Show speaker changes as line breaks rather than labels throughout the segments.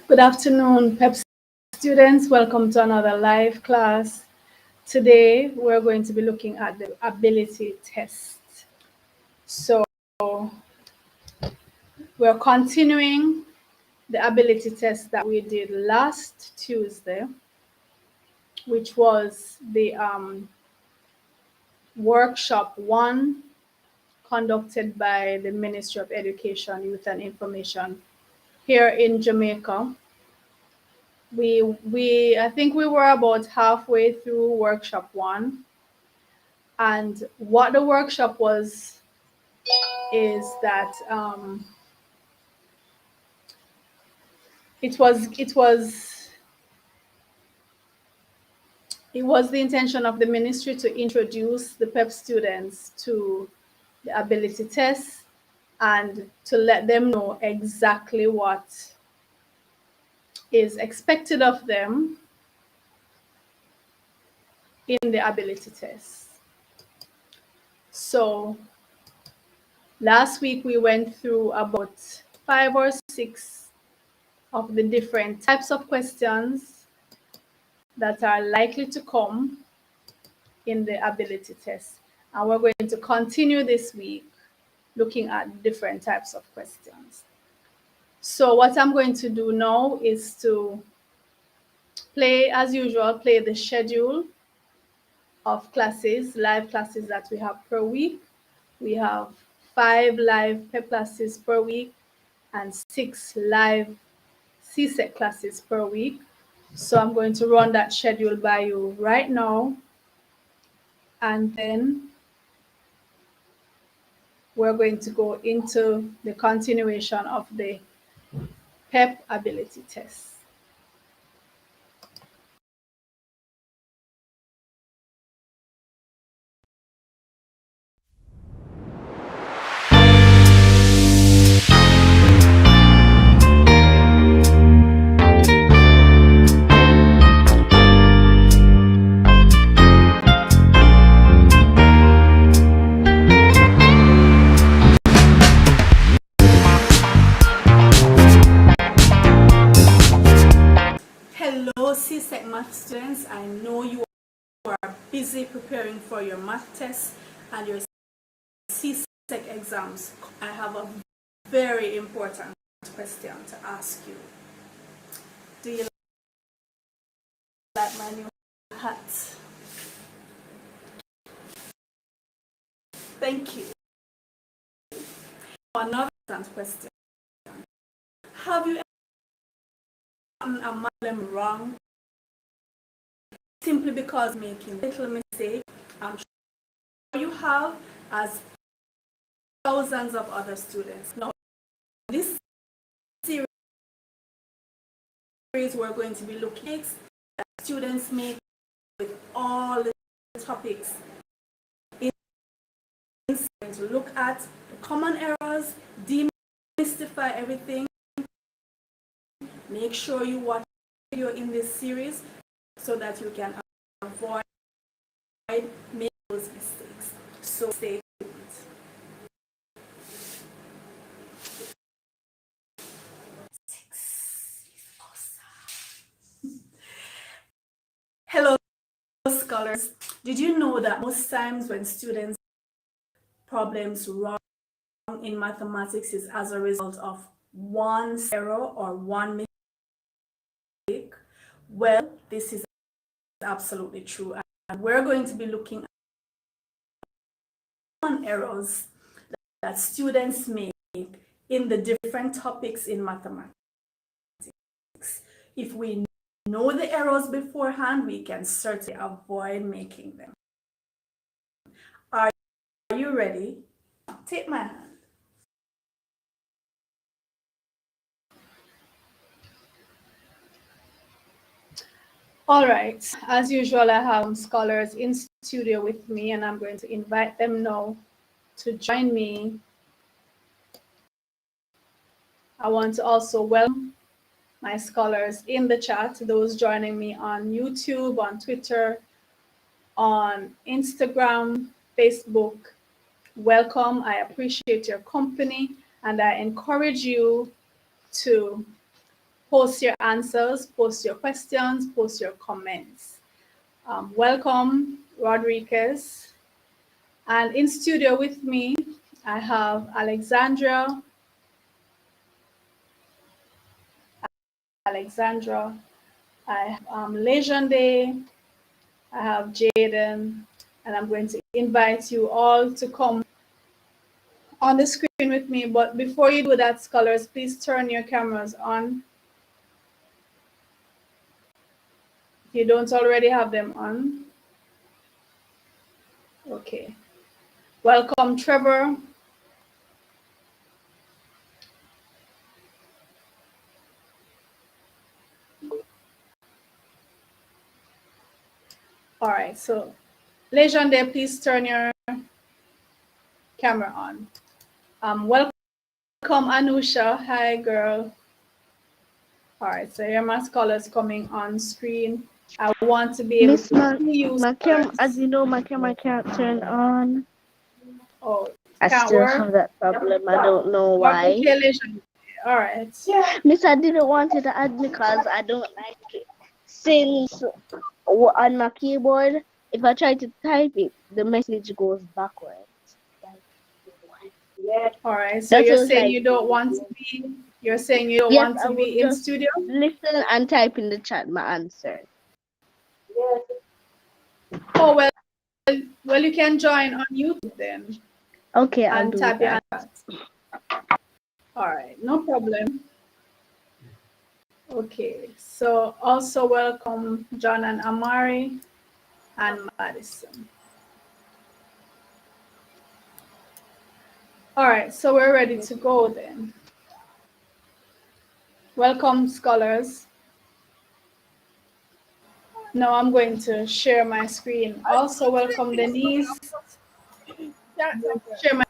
Good afternoon, PEP students. Welcome to another live class. Today, we're going to be looking at the ability test. So, we're continuing the ability test that we did last Tuesday, which was the workshop 1 conducted by the Ministry of Education, Youth and Information here in Jamaica. I think we were about halfway through workshop 1, and what the workshop was is that it was the intention of the ministry to introduce the PEP students to the ability test and to let them know exactly what is expected of them in the ability test. So last week we went through about 5 or 6 of the different types of questions that are likely to come in the ability test. And we're going to continue this week looking at different types of questions. So what I'm going to do now is to play, as usual, play the schedule of classes, live classes that we have per week. We have 5 live PEP classes per week and 6 live CSEC classes per week. So I'm going to run that schedule by you right now, and then we're going to go into the continuation of the PEP ability test. CSEC math students, I know you are busy preparing for your math tests and your CSEC exams. I have a very important question to ask you. Do you like my new hat? Thank you. Another question. Have you ever gotten a problem wrong simply because making a little mistake? I'm sure you have, as thousands of other students. Now, this series we're going to be looking at that students make with all the topics. We're going to look at the common errors, demystify everything. Make sure you watch the video in this series so that you can avoid making those mistakes. So stay tuned. Hello, scholars. Did you know that most times when students problems wrong in mathematics is as a result of one error or one mistake? Well, this is absolutely true, and we're going to be looking at errors that students make in the different topics in mathematics. If we know the errors beforehand, we can certainly avoid making them. Are you ready? Take my hand. All right, as usual, I have scholars in studio with me, and I'm going to invite them now to join me. I want to also welcome my scholars in the chat, those joining me on YouTube, on Twitter, on Instagram, Facebook. Welcome. I appreciate your company, and I encourage you to post your answers, post your questions, post your comments. Welcome, Rodriguez. And in studio with me, I have Alexandra. I have Legende. I have Jaden. And I'm going to invite you all to come on the screen with me. But before you do that, scholars, please turn your cameras on. If you don't already have them on. Okay. Welcome, Trevor. All right, so Legende, please turn your camera on. Welcome, Anusha. Hi, girl. All right, so here are my scholars coming on screen. I want to be able
Miss
to see you.
As you know, my camera can't turn on.
Oh,
I
can't
still
work?
have that problem. I don't know why.
Okay, Legende. All right.
Miss, I didn't want you to add me because I don't like it. Since on my keyboard, if I try to type it, the message goes backwards.
All right, so you're saying you don't want to be, want to be in studio?
Listen and type in the chat my answer.
Oh, well, you can join on YouTube then.
Okay, I'll
and
do
type
that.
your answer. All right, no problem. Okay, so also welcome John and Amari and Madison. All right, so we're ready to go then. Welcome, scholars. Now I'm going to share my screen. Also welcome Denise. Share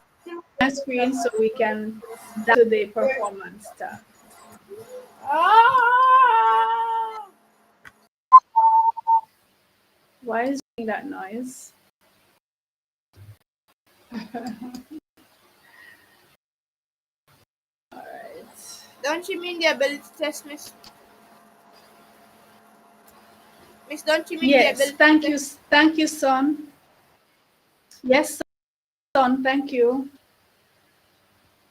my screen so we can do the performance stuff. Why is that noise? All right.
Don't you mean the ability test, Miss? Miss, don't you mean the ability
Yes, thank you, son. Yes, son, thank you.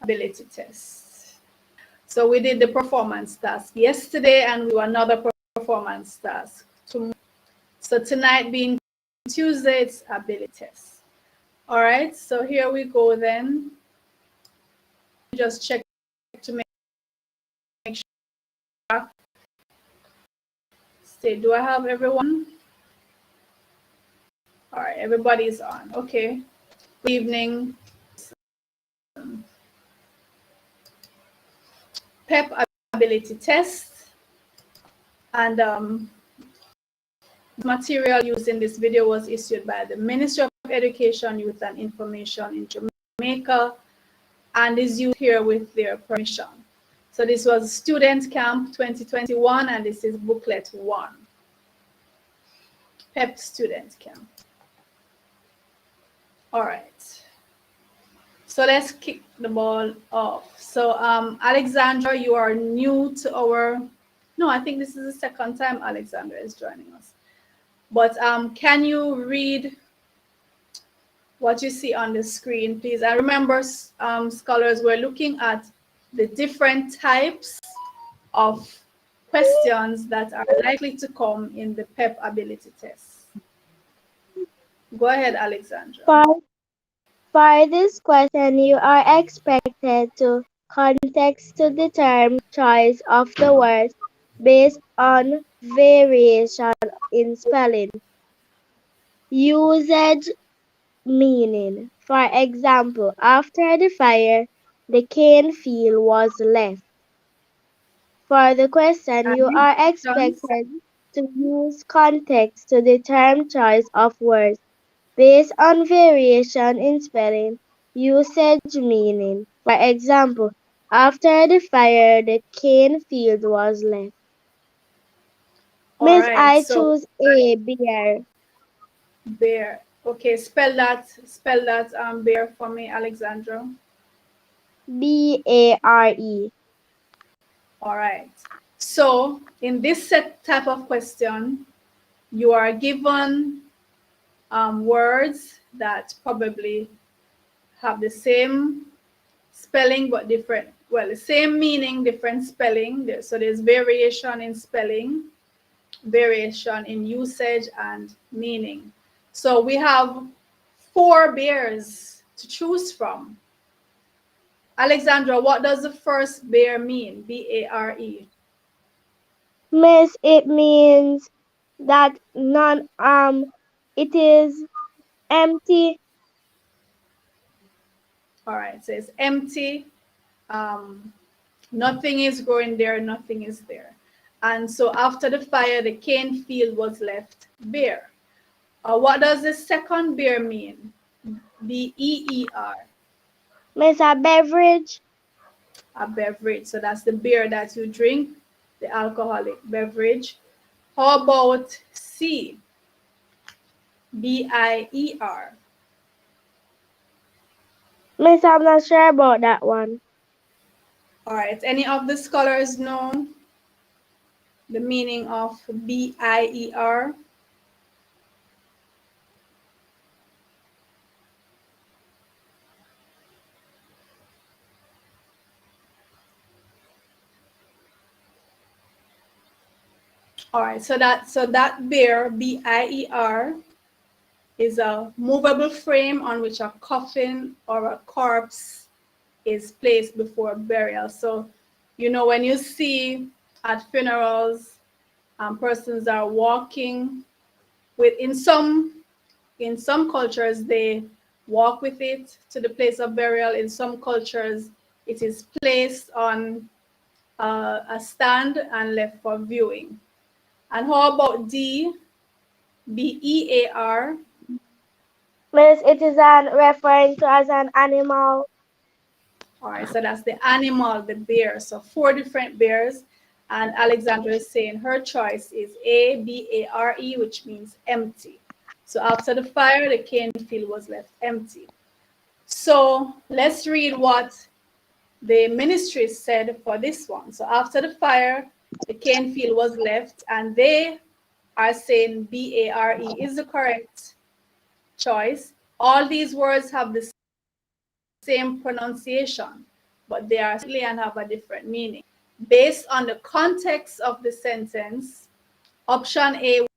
Ability test. So we did the performance task yesterday and we do another performance task tomorrow. So tonight being Tuesday, it's ability test. All right, so here we go then. Just check to make sure. Do I have everyone? All right, everybody's on. Okay. Good evening. PEP ability test. And material used in this video was issued by the Ministry of Education, Youth and Information in Jamaica and is used here with their permission. So this was Student Camp 2021 and this is booklet 1. PEP Student Camp. All right. So let's kick the ball off. So Alexandra, you are new to our, no, I think this is the second time Alexandra is joining us. But can you read what you see on the screen, please? And remember, scholars, we're looking at the different types of questions that are likely to come in the PEP ability test. Go ahead, Alexandra.
For this question, you are expected to context to the term choice of the words based on variation in spelling, usage, meaning. For example, after the fire, the cane field was left. For the question, you are expected to use context to the term choice of words based on variation in spelling, usage, meaning. For example, after the fire, the cane field was left. Miss,
Right,
I choose A, bear.
Bear. Okay, spell that bear for me, Alexandra.
B-A-R-E.
All right. So in this set type of question, you are given words that probably have the same spelling but different, well, the same meaning, different spelling. So there's variation in spelling, variation in usage and meaning. So we have 4 bears to choose from. Alexandra, what does the first bear mean? B-A-R-E.
Miss, it means that it is empty.
All right, so it's empty. Nothing is growing there, nothing is there. And so after the fire, the cane field was left bare. What does the second bear mean? B-E-E-R.
Miss, a beverage.
A beverage. So that's the beer that you drink, the alcoholic beverage. How about C? B-I-E-R.
Miss, I'm not sure about that one.
All right. Any of the scholars know the meaning of B-I-E-R? All right. So that bear, B-I-E-R, is a movable frame on which a coffin or a corpse is placed before burial. So, you know, when you see at funerals, persons are walking with, in some cultures, they walk with it to the place of burial. In some cultures, it is placed on a stand and left for viewing. And how about D? B-E-A-R.
Miss, it is referring to as an animal.
All right, so that's the animal, the bear. So 4 different bears. And Alexandra is saying her choice is A, B-A-R-E, which means empty. So after the fire, the cane field was left empty. So let's read what the ministry said for this one. So after the fire, the cane field was left, and they are saying B-A-R-E is the correct choice. All these words have the same pronunciation, but they are silly and have a different meaning. Based on the context of the sentence, option A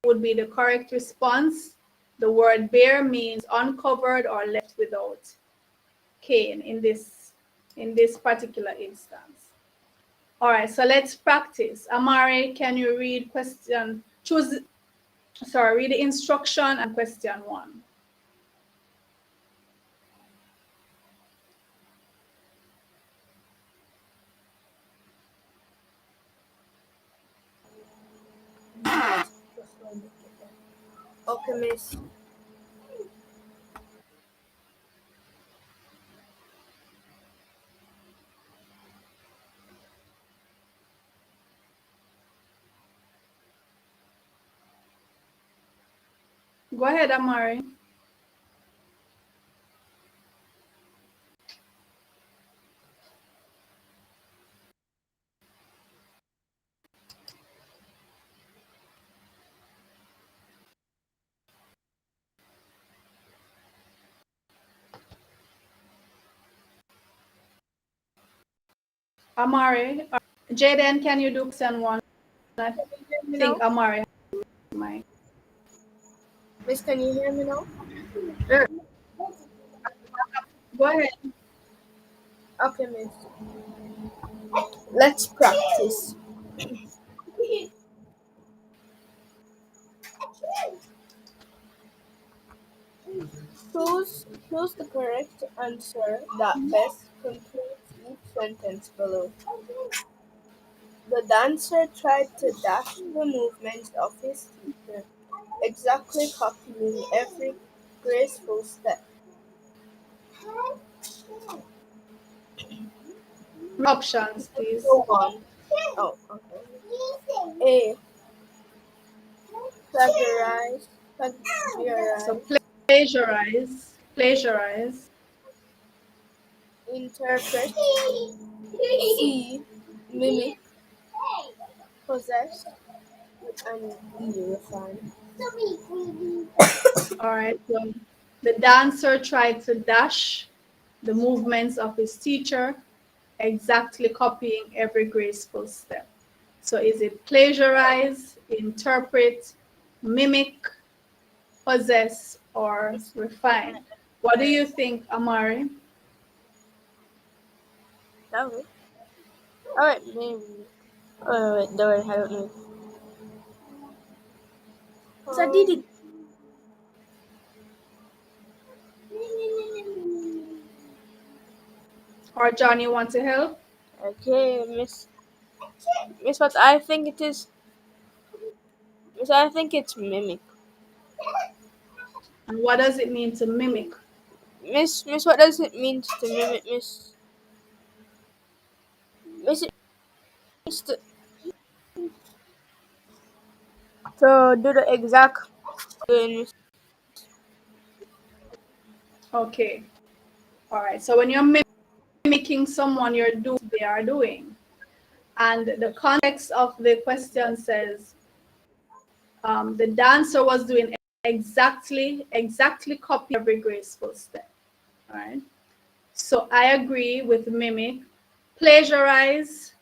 would be the correct response. The word bare means uncovered or left without cane in this particular instance. All right, so let's practice. Amari, can you read read the instruction and question 1.
Okay, miss.
Go ahead, Amari. Amari. Jaden, can you do question 1? I think Amari has my.
Miss, can you hear me now?
Go ahead.
Okay, miss. Let's practice. Choose the correct answer that best completes each sentence below. The dancer tried to dash the movements of his teacher, exactly copying every graceful step.
Options, please.
Go on. Oh, okay. A. Plagiarize.
So plagiarize. Plagiarize.
Interpret. C. Mimic. Possessed and be refined.
All right. So the dancer tried to dash the movements of his teacher, exactly copying every graceful step. So is it plagiarize, interpret, mimic, possess, or refine? What do you think, Amari?
That way. Alright, maybe. Oh, wait, don't worry, I don't know. So I did it.
Or John, you want to help?
Okay, Miss, what I think it is. Miss, I think it's mimic.
And what does it mean to mimic?
Miss, what does it mean to mimic, Miss, it means to do the exact doing, Miss.
Okay. All right. So when you're mimicking someone, you're doing what they are doing. And the context of the question says the dancer was doing exactly copy every graceful step. All right. So I agree with mimic. Plagiarize.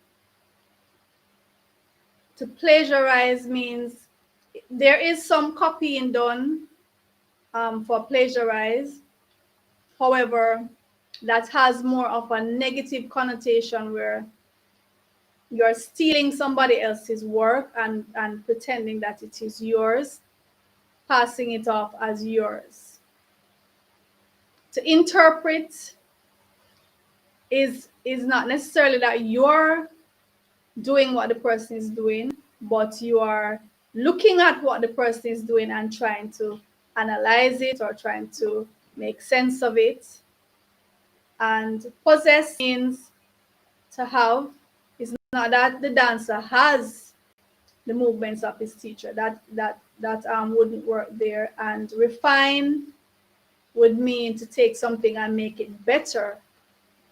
To plagiarize means there is some copying done for plagiarize. However, that has more of a negative connotation where you're stealing somebody else's work and pretending that it is yours, passing it off as yours. To interpret is not necessarily that you're doing what the person is doing, but you are looking at what the person is doing and trying to analyze it or trying to make sense of it. And possess means to have. It's not that the dancer has the movements of his teacher. That wouldn't work there. And refine would mean to take something and make it better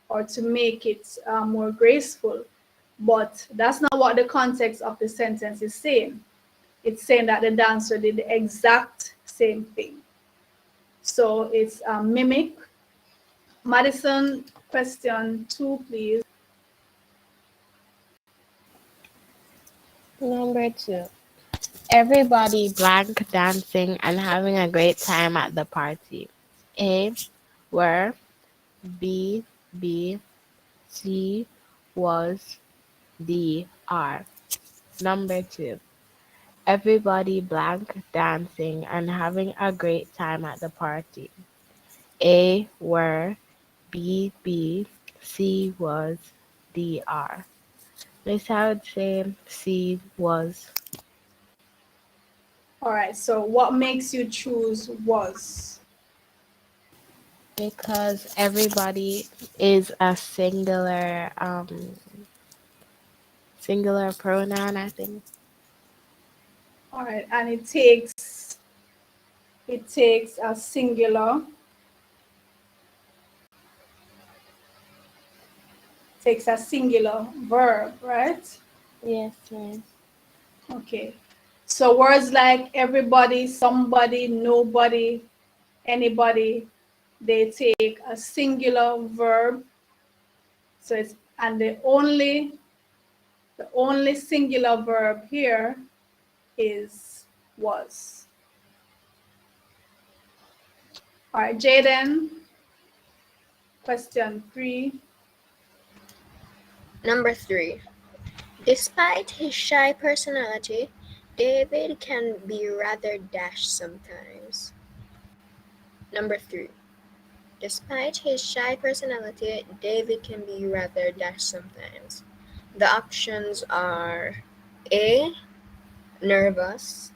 or to make it more graceful. But that's not what the context of the sentence is saying. It's saying that the dancer did the exact same thing. So it's mimic. Madison, question 2, please.
Number 2. Everybody blank dancing and having a great time at the party. A. Were. B. C. Was. D. Are. Number 2. Everybody blank dancing and having a great time at the party. A. Were. B. C. Was. D. Are. Miss, I would say C. Was.
All right. So what makes you choose was?
Because everybody is a singular pronoun, I think.
All right. And it takes a singular. Takes a singular verb, right?
Yes, yes.
Okay. So words like everybody, somebody, nobody, anybody, they take a singular verb. So it's and the only singular verb here is was. All right, Jaden, question 3.
Number 3. Despite his shy personality, David can be rather dash sometimes. Number 3. Despite his shy personality, David can be rather dash sometimes. The options are A. Nervous,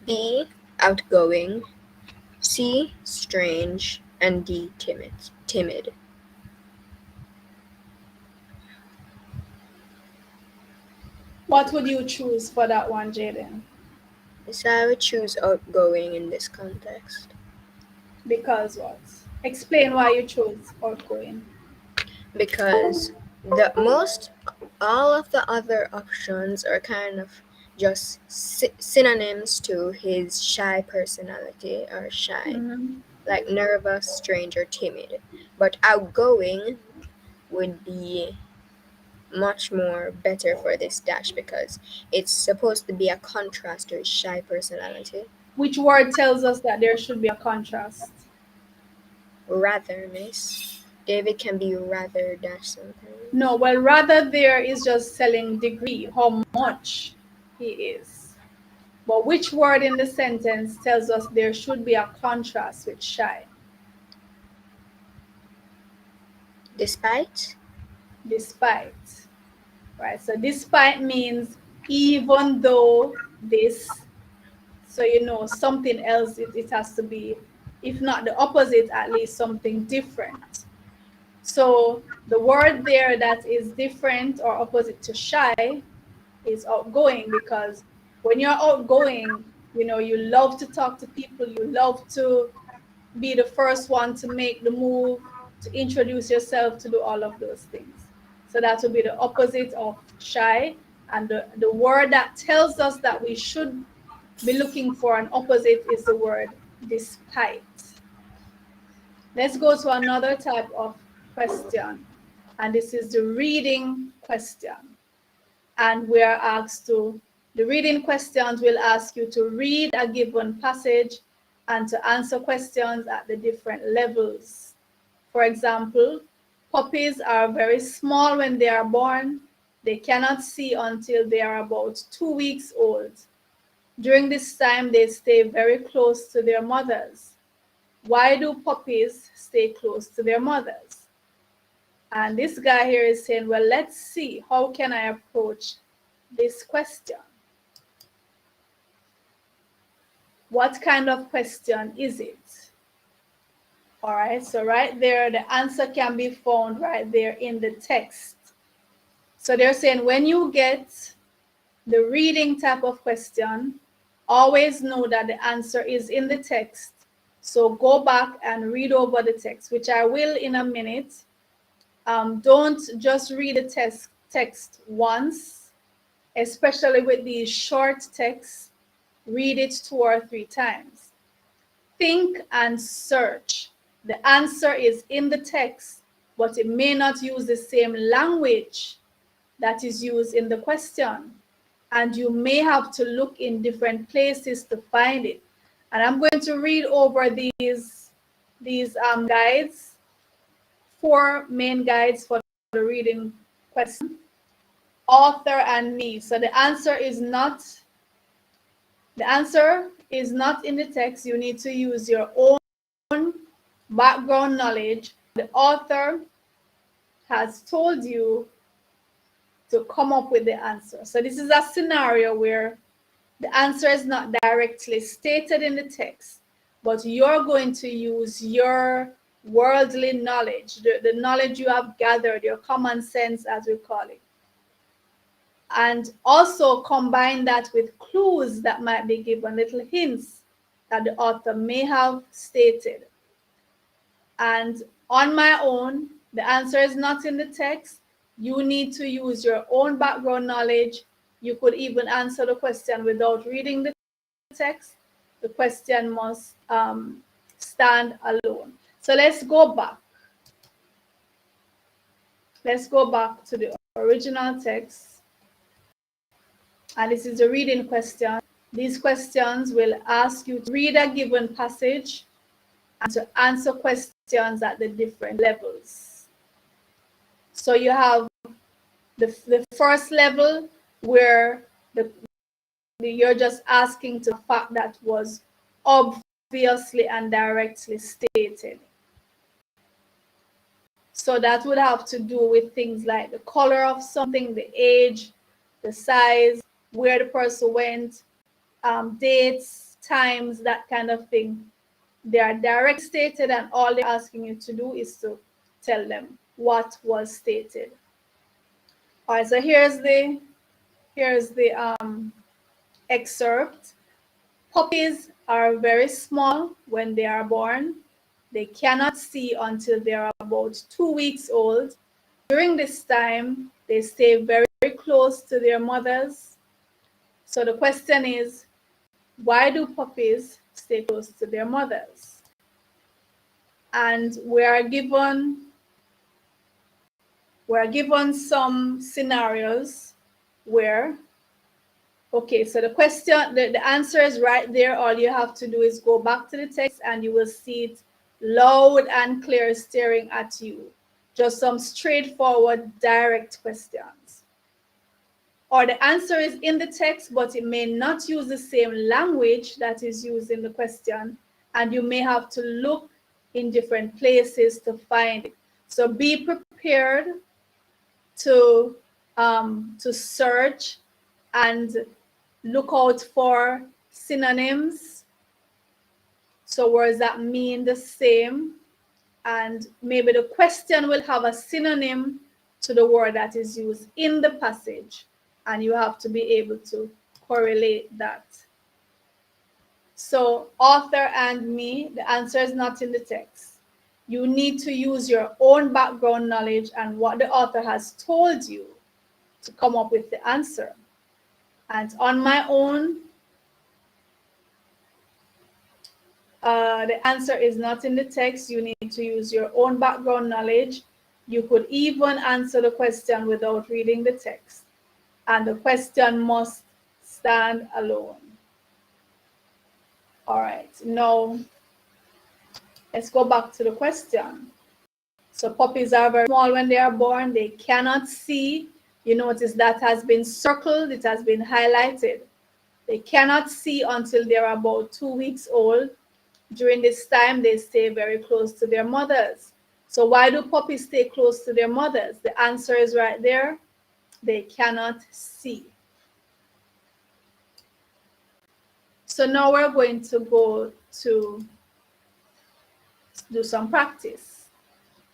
B. Outgoing, C. Strange, and D. Timid.
What would you choose for that one, Jaden?
So I would choose outgoing in this context.
Because what? Explain why you chose outgoing.
Because the most All of the other options are kind of just synonyms to his shy personality or shy,
Mhm.
like nervous, strange, or timid. But outgoing would be much more better for this dash because it's supposed to be a contrast to his shy personality.
Which word tells us that there should be a contrast?
Rather, miss. David can be rather dash
No,
sometimes.
well, rather there is just telling degree, how much he is. But which word in the sentence tells us there should be a contrast with shy?
Despite,
Despite, right? So despite means even though this, so you know something else, it has to be, if not the opposite, at least something different. So the word there that is different or opposite to shy is outgoing, because when you're outgoing, you know, you love to talk to people, you love to be the first one to make the move, to introduce yourself, to do all of those things. So that would be the opposite of shy. And the word that tells us that we should be looking for an opposite is the word despite. Let's go to another type of question. And this is the reading question. And we are asked to, the reading questions will ask you to read a given passage and to answer questions at the different levels. For example, puppies are very small when they are born. They cannot see until they are about 2 weeks old. During this time, they stay very close to their mothers. Why do puppies stay close to their mothers? And this guy here is saying, well, let's see, how can I approach this question? What kind of question is it? All right, so right there, the answer can be found right there in the text. So they're saying when you get the reading type of question, always know that the answer is in the text. So go back and read over the text, which I will in a minute. Don't just read the text once, especially with these short texts. Read it 2 or 3 times. Think and search. The answer is in the text, but it may not use the same language that is used in the question. And you may have to look in different places to find it. And I'm going to read over these guides, 4 main guides for the reading question, author and me. So the answer is not in the text. You need to use your own background knowledge. The author has told you to come up with the answer. So this is a scenario where the answer is not directly stated in the text, but you're going to use your worldly knowledge, the knowledge you have gathered, your common sense, as we call it. And also combine that with clues that might be given, little hints that the author may have stated. And on my own, the answer is not in the text. You need to use your own background knowledge. You could even answer the question without reading the text. The question must stand alone. So let's go back. Let's go back to the original text. And this is a reading question. These questions will ask you to read a given passage and to answer questions at the different levels. So you have the first level where you're just asking to fact that was obviously and directly stated. So that would have to do with things like the color of something, the age, the size, where the person went, dates, times, that kind of thing. They are directly stated, and all they're asking you to do is to tell them what was stated. All right, so here's the excerpt. Puppies are very small when they are born. They cannot see until they are about 2 weeks old. During this time, They stay very, very close to their mothers. So the question is, why do puppies stay close to their mothers? And we're given some scenarios where, okay, so the question, the answer is right there. All you have to do is go back to the text and you will see it loud and clear staring at you. Just some straightforward, direct questions. Or the answer is in the text, but it may not use the same language that is used in the question, and you may have to look in different places to find it. So be prepared to search and look out for synonyms. So words that mean the same, and maybe the question will have a synonym to the word that is used in the passage, and you have to be able to correlate that. So author and me, the answer is not in the text. You need to use your own background knowledge and what the author has told you to come up with the answer. And on my own, the answer is not in the text. You need to use your own background knowledge. You could even answer the question without reading the text. And the question must stand alone. All right, now let's go back to the question. So puppies are very small when they are born. They cannot see. You notice that has been circled. It has been highlighted. They cannot see until they're about 2 weeks old. During this time, they stay very close to their mothers. So why do puppies stay close to their mothers? The answer is right there. They cannot see. So now we're going to go to do some practice.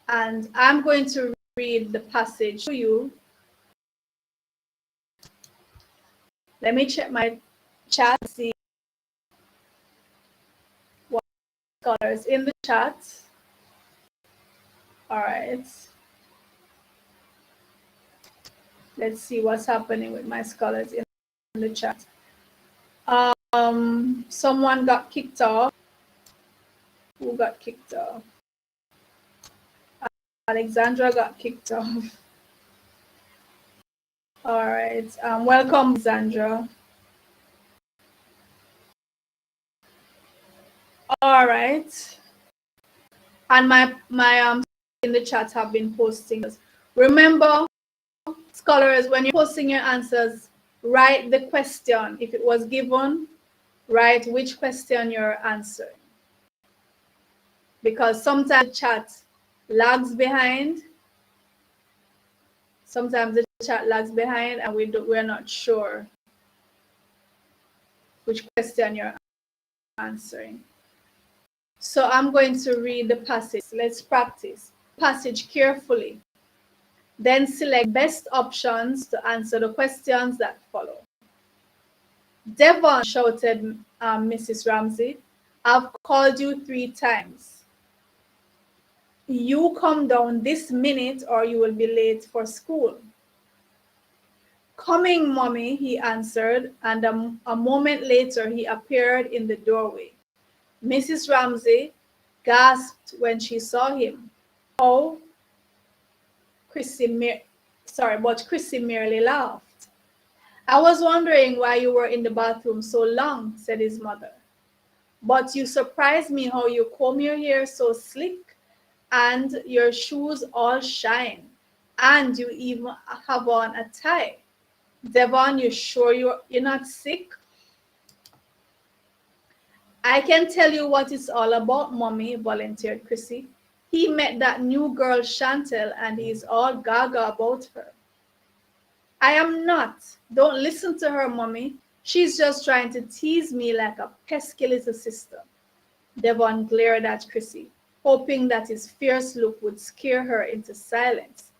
And I'm going to read the passage to you. Let me check my chat, see what scholars in the chat. All right. Let's see what's happening with my scholars in the chat. Someone got kicked off. Who got kicked off? Alexandra got kicked off. All right. Welcome, Alexandra. All right. And my in the chat have been posting this. Remember, scholars, when you're posting your answers, write the question. If it was given, write which question you're answering. Because sometimes the chat lags behind. Sometimes the chat lags behind and we're not sure which question you're answering. So I'm going to read the passage. Let's practice. Passage carefully. Then select best options to answer the questions that follow. Devon, shouted Mrs. Ramsey, I've called you 3 times. You come down this minute or you will be late for school. Coming, Mommy, he answered, and a moment later he appeared in the doorway. Mrs. Ramsey gasped when she saw him. Oh, Chrissy merely laughed. I was wondering why you were in the bathroom so long, said his mother. But you surprised me how you comb your hair so slick and your shoes all shine, and you even have on a tie. Devon, you sure you're not sick? I can tell you what it's all about, Mommy, volunteered Chrissy. He met that new girl, Chantel, and he's all gaga about her. I am not. Don't listen to her, Mommy. She's just trying to tease me like a pesky little sister. Devon glared at Chrissy, hoping that his fierce look would scare her into silence.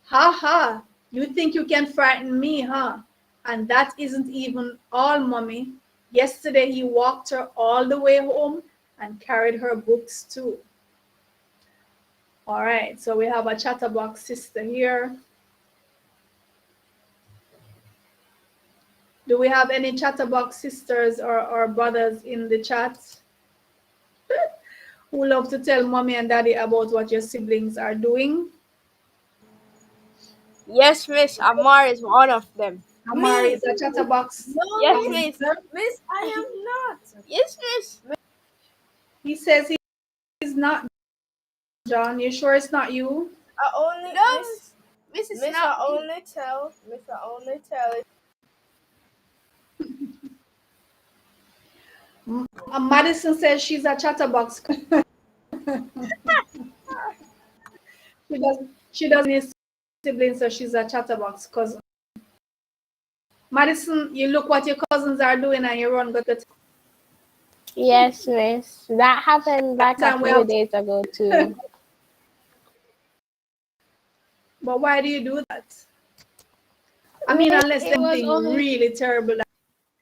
Ha ha, you think you can frighten me, huh? And that isn't even all, Mommy. Yesterday he walked her all the way home and carried her books too. All right, so we have a chatterbox sister here. Do we have any chatterbox sisters or brothers in the chat who love to tell mommy and daddy about what your siblings are doing?
Yes, Miss. Amar is one of them.
Amari
Me?
is a chatterbox.
No,
Yes,
Miss.
Miss.
Miss, I am not.
Yes, Miss.
He says he's not. John, you sure it's not you?
I only
No,
Miss.
Miss is
Miss,
not
I
me.
only tell. Miss, I only tell it.
Madison says she's a chatterbox. She doesn't have siblings, so she's a chatterbox cousin. Madison, you look what your cousins are doing and you run good.
Yes, Miss. That happened like a
Time we
few
have
days ago too.
But why do you do that? I mean, unless
It was
something
only
really terrible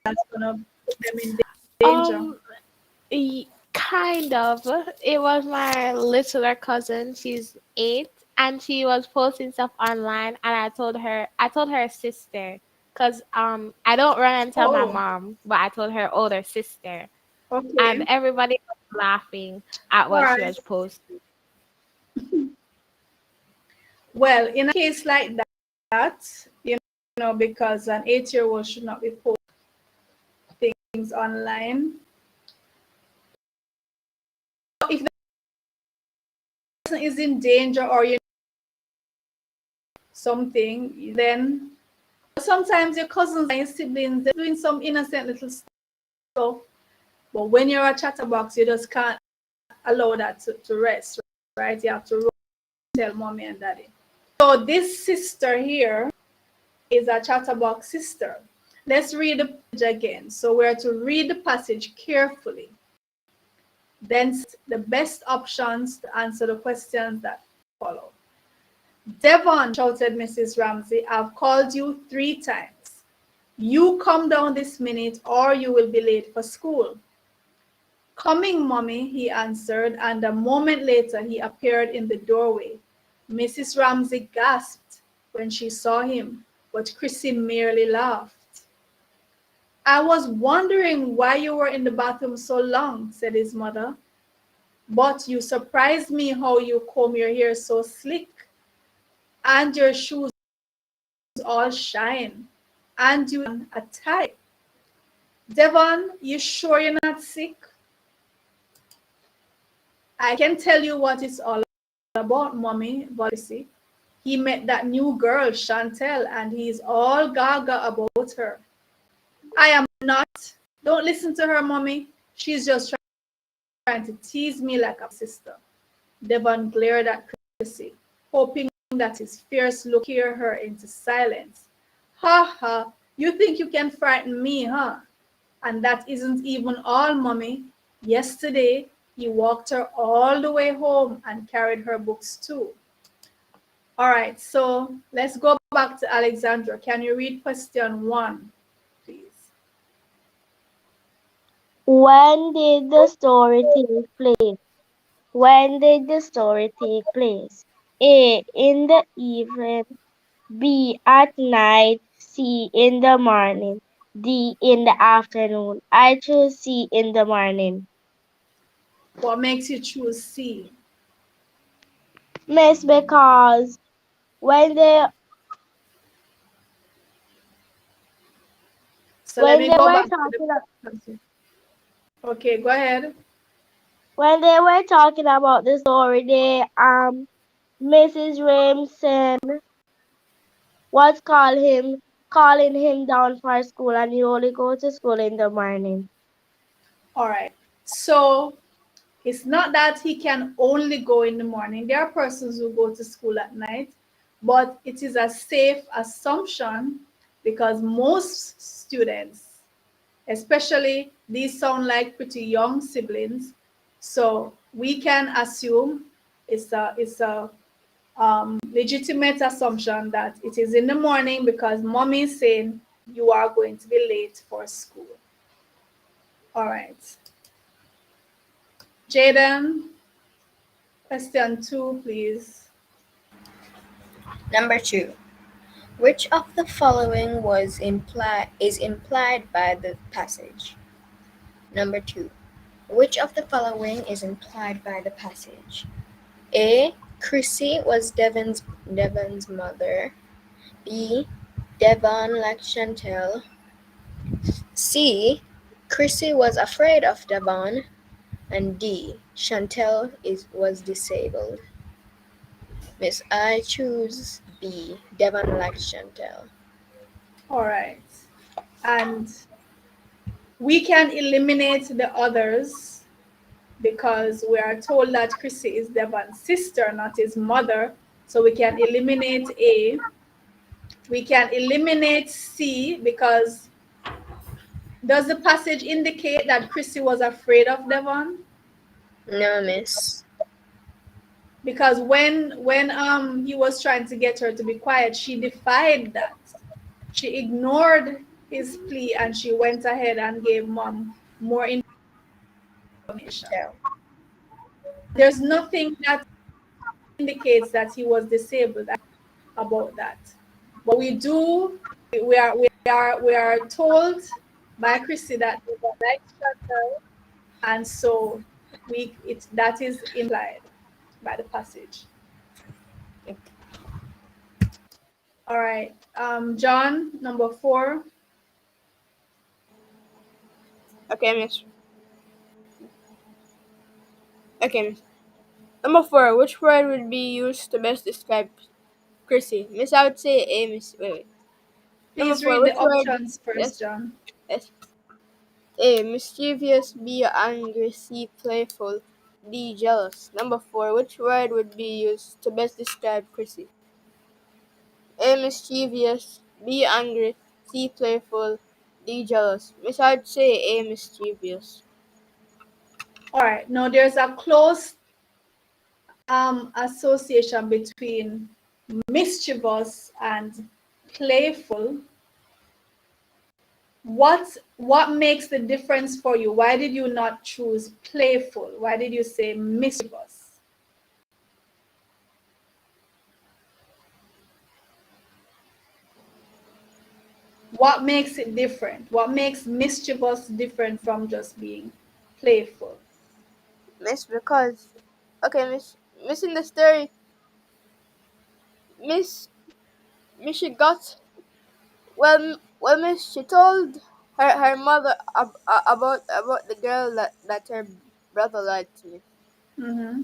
that's gonna put them in danger.
Kind of. It was my littler cousin. She's 8, and she was posting stuff online, and I told her sister, cause I don't run and tell my
Oh,
mom, but I told her older sister, and
okay.
everybody was laughing at
All
what she
right.
was posting.
Well, in a case like that, because an 8-year-old should not be posting things online. If the person is in danger or something, then sometimes your cousins and your siblings, they're doing some innocent little stuff. But when you're a chatterbox, you just can't allow that to rest, right? You have to tell mommy and daddy. So this sister here is a chatterbox sister. Let's read the passage again. So we're to read the passage carefully. Then the best options to answer the questions that follow. Devon, shouted Mrs. Ramsey, I've called you 3 times. You come down this minute or you will be late for school. Coming, mommy, he answered, and a moment later he appeared in the doorway. Mrs. Ramsey gasped when she saw him, but Chrissy merely laughed. I was wondering why you were in the bathroom so long, said his mother. But you surprised me how you comb your hair so slick, and your shoes all shine, and you a tie. Devon, you sure you're not sick? I can tell you what it's all about, mommy, Volisi. He met that new girl, Chantel, and he's all gaga about her. I am not. Don't listen to her, mommy. She's just trying to tease me like a sister. Devon glared at Chrissy, hoping that his fierce look scare her into silence. Ha ha, you think you can frighten me, huh? And that isn't even all, mommy. Yesterday, he walked her all the way home and carried her books too. All right, so let's go back to Alexandra. Can you read question 1, please?
When did the story take place? When did the story take place? A. In the evening. B. At night. C. In the morning. D. In the afternoon. I choose C. In the morning.
What makes you choose C?
Miss, because when they
So let
when
me
they
go
were
back to
talking
the. Okay, go ahead.
when they were talking about the story, they Mrs. Ramson was calling him down for school, and he only go to school in the morning.
All right. So it's not that he can only go in the morning. There are persons who go to school at night, but it is a safe assumption because most students, especially these sound like pretty young siblings, so we can assume it's a legitimate assumption that it is in the morning because mommy is saying you are going to be late for school. All right. Jaden, question 2, please.
Number 2. Which of the following is implied by the passage? Number 2. Which of the following is implied by the passage? A. Chrissy was Devon's mother. B. Devon like Chantel. C. Chrissy was afraid of Devon. And D. Chantel was disabled. Miss, I choose B. Devon like Chantel.
All right. And we can eliminate the others because we are told that Chrissy is Devon's sister, not his mother. So we can eliminate A. We can eliminate C because does the passage indicate that Chrissy was afraid of Devon?
No, miss.
Because when he was trying to get her to be quiet, she defied that. She ignored his plea and she went ahead and gave mom more information.
Yeah.
There's nothing that indicates that he was disabled about that. But we are told by Chrissy that he was like Chantal, and so that is implied by the passage. All right, John, number 4.
Okay, miss. Okay, miss. Number 4. Which word would be used to best describe Chrissy? Miss, I would say A, miss. Wait. Number
Please
4.
read the
Which word?
options first,
Yes.
John.
Yes. A. Mischievous. B. Angry. C. Playful. D. Jealous. Number 4. Which word would be used to best describe Chrissy? A. Mischievous. B. Angry. C. Playful. D. Jealous. Miss, I'd say A. Mischievous.
All right, now there's a close association between mischievous and playful. What makes the difference for you? Why did you not choose playful? Why did you say mischievous? What makes it different? What makes mischievous different from just being playful?
Miss, because okay, Miss in the story, Miss she got Miss she told her mother about the girl that her brother lied to me.
Mm-hmm.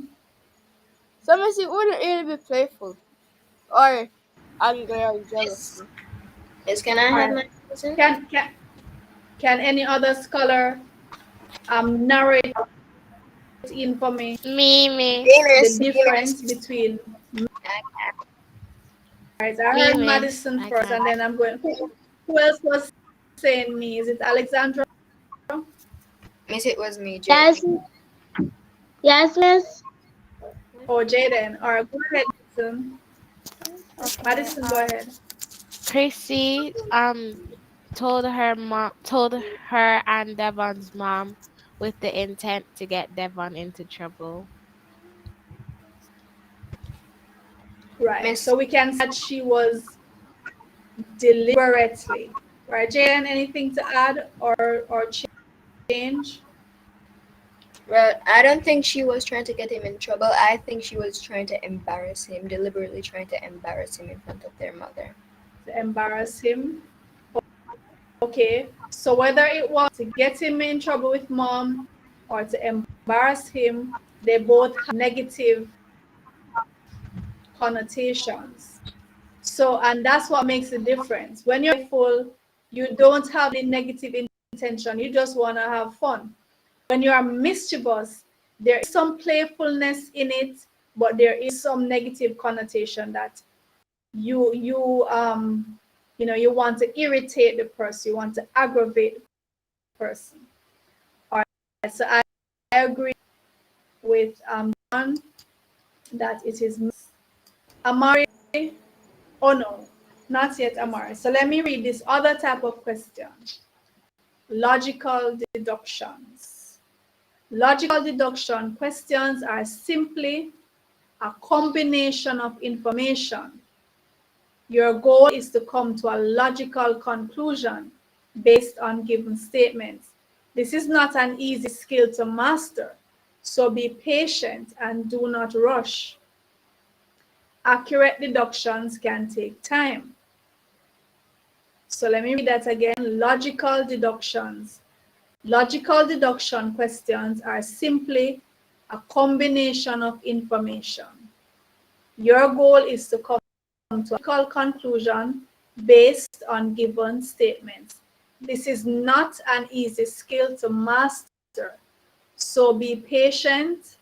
So Miss, it wouldn't really be playful or angry or jealous.
Miss, can I
All
have
right.
my answer?
Can any other scholar narrate in for me
Me.
the difference between. Right, I heard
Me.
Madison
I
first,
can.
and then I'm going. Who else was saying me? Is it Alexandra
Miss, it was me,
Yes,
Jaden.
yes, miss.
or Jaden? All right, go ahead, Madison.
Okay.
Madison, go ahead.
Chrissy told her and Devon's mom with the intent to get Devon into trouble.
Right,
Miss,
so we can say that she was deliberately. Right, Jaden, anything to add or change?
well, I don't think she was trying to get him in trouble. I think she was trying to embarrass him, deliberately trying to embarrass him in front of their mother.
To embarrass him. Okay, so whether it was to get him in trouble with mom or to embarrass him, they both have negative connotations. So, and that's what makes the difference. When you're playful, you don't have any negative intention, you just want to have fun. When you are mischievous, there is some playfulness in it, but there is some negative connotation that you want to irritate the person, you want to aggravate the person. All right, so I agree with John that it is Amari. Oh no, not yet, Amari. So let me read this other type of question. Logical deductions. Logical deduction questions are simply a combination of information Your goal is to come to a logical conclusion based on given statements. This is not an easy skill to master, so be patient and do not rush. Accurate deductions can take time. So let me read that again. Logical deductions. Logical deduction questions are simply a combination of information. Your goal is to come to a logical conclusion based on given statements. This is not an easy skill to master, so be patient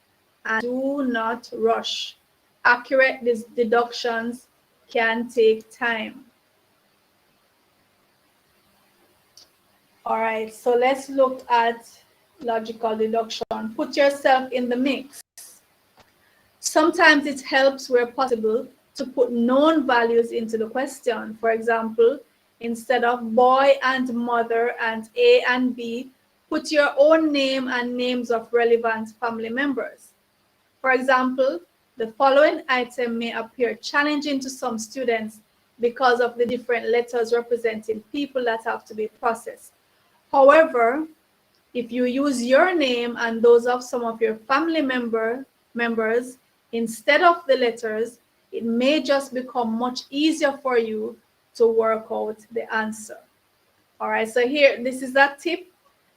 and do not rush. Accurate deductions can take time. All right, so let's look at logical deduction. Put yourself in the mix. Sometimes it helps where possible to put known values into the question. For example, instead of boy and mother and A and B, put your own name and names of relevant family members. For example, the following item may appear challenging to some students because of the different letters representing people that have to be processed. However, if you use your name and those of some of your family members instead of the letters, it may just become much easier for you to work out the answer. All right, so here, this is that tip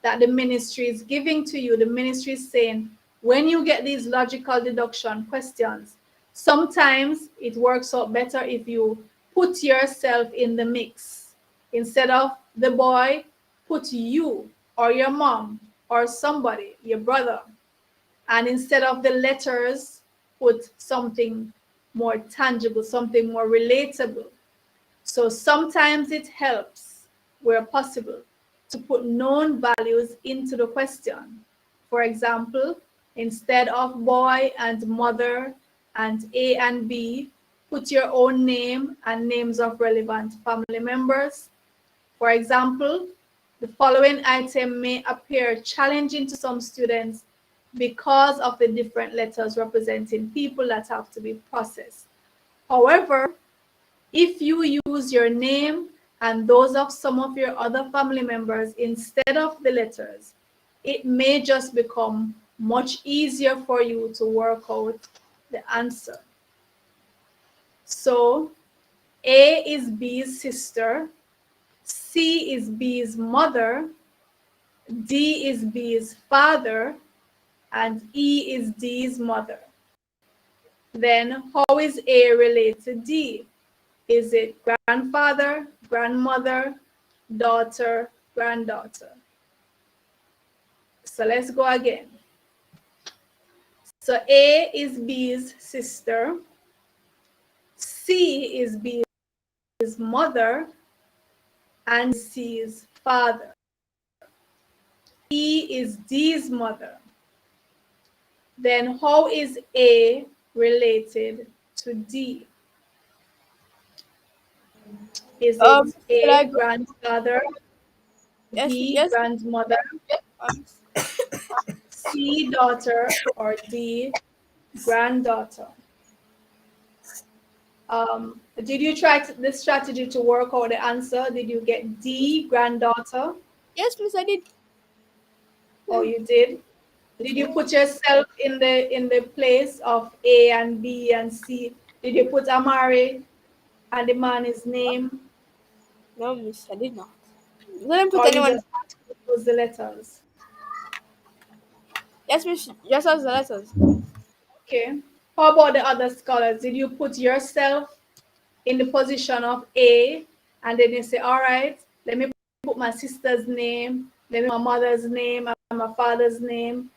that the ministry is giving to you. The ministry is saying, when you get these logical deduction questions, sometimes it works out better if you put yourself in the mix. Instead of the boy, put you or your mom or somebody, your brother. And instead of the letters, put something more tangible, something more relatable. So sometimes it helps, where possible, to put known values into the question. For example, instead of boy and mother and A and B, put your own name and names of relevant family members. For example, the following item may appear challenging to some students because of the different letters representing people that have to be processed. However, if you use your name and those of some of your other family members instead of the letters, it may just become much easier for you to work out the answer. So, A is B's sister, C is B's mother, D is B's father, and E is D's mother. Then how is A related to D? Is it grandfather, grandmother, daughter, granddaughter? So let's go again. So A is B's sister, C is B's mother, and C's father. E is D's mother. Then how is A related to D? Is it A grandfather, B
yes.
grandmother, C daughter, or D granddaughter? Did you try this strategy to work out the answer? Did you get D granddaughter?
Yes, miss, I did.
Oh, you did? Did you put yourself in the place of A and B and C? Did you put Amari and the man his name?
No, miss, I did not. I didn't put
Or you
anyone.
just use the letters?
Yes, miss, just as the letters.
Okay. How about the other scholars? Did you put yourself in the position of A and then you say, all right, let me put my sister's name, let me put my mother's name and my father's name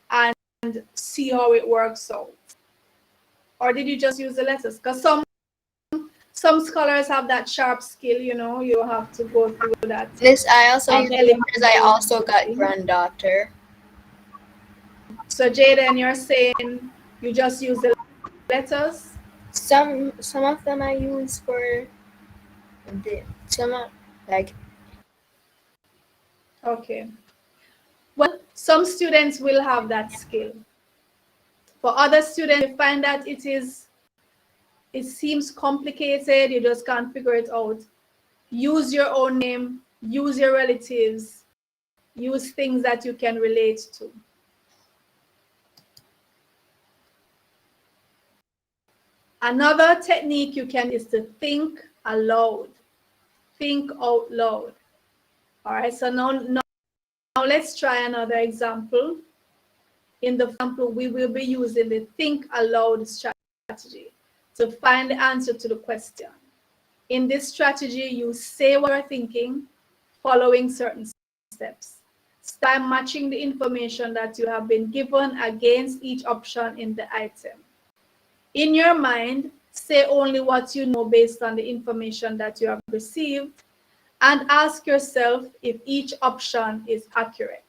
and see how it works out? Or did you just use the letters? Because some scholars have that sharp skill, you know, you have to go through that.
Miss, I also used it because I also got granddaughter.
So Jaden, you're saying you just use the letters?
Some of them I use for like.
Okay. Well, some students will have that skill. For other students, you find that it is it seems complicated, you just can't figure it out, use your own name, use your relatives, use things that you can relate to. Another technique you can is to think aloud. Think out loud. All right, so now let's try another example. In the example, we will be using the think aloud strategy to find the answer to the question. In this strategy, you say what you're thinking, following certain steps. Start matching the information that you have been given against each option in the item. In your mind, say only what you know based on the information that you have received, and ask yourself if each option is accurate.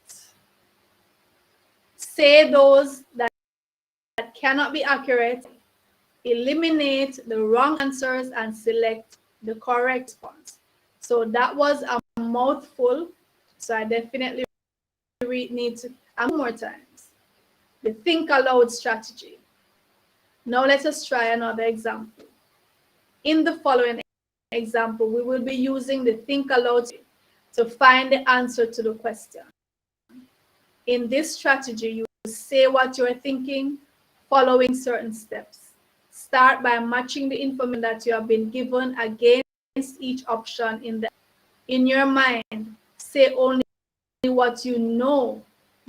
Say those that cannot be accurate, eliminate the wrong answers, and select the correct response. So that was a mouthful, so I definitely need to more times. The think aloud strategy. Now let us try another example. In the following example, we will be using the think aloud to find the answer to the question. In this strategy, you say what you're thinking, following certain steps. Start by matching the information that you have been given against each option in your mind. Say only what you know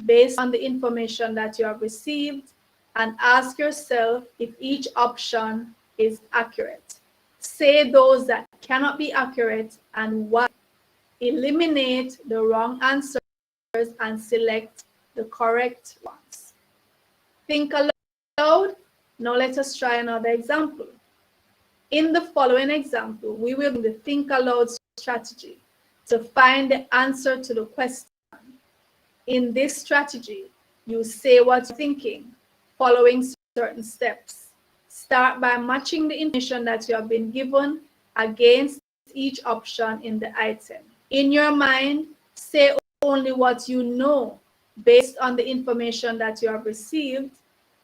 based on the information that you have received, and ask yourself if each option is accurate. Say those that cannot be accurate and why. Eliminate the wrong answers and select the correct ones. Think aloud. Now let us try another example. In the following example, we will use the think aloud strategy to find the answer to the question. In this strategy, you say what you're thinking, following certain steps. Start by matching the information that you have been given against each option in the item. In your mind, say only what you know based on the information that you have received,